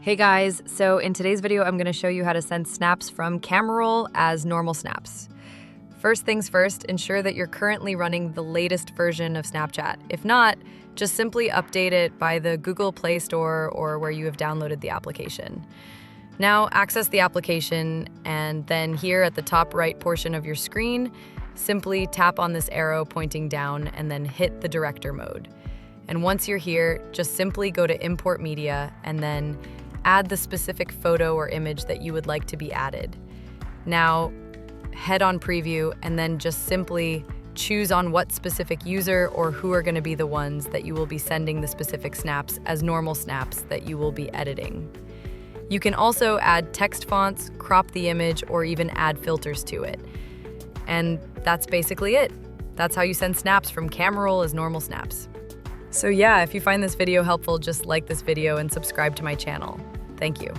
Hey guys, so in today's video, I'm gonna show you how to send snaps from camera roll as normal snaps. First things first, ensure that you're currently running the latest version of Snapchat. If not, just simply update it by the Google Play Store or where you have downloaded the application. Now access the application, and then here at the top right portion of your screen, simply tap on this arrow pointing down and then hit the director mode. And once you're here, just simply go to Import Media and then add the specific photo or image that you would like to be added. Now, head on Preview and then just simply choose on what specific user or who are going to be the ones that you will be sending the specific snaps as normal snaps that you will be editing. You can also add text fonts, crop the image, or even add filters to it. And that's basically it. That's how you send snaps from camera roll as normal snaps. So yeah, if you find this video helpful, just like this video and subscribe to my channel. Thank you.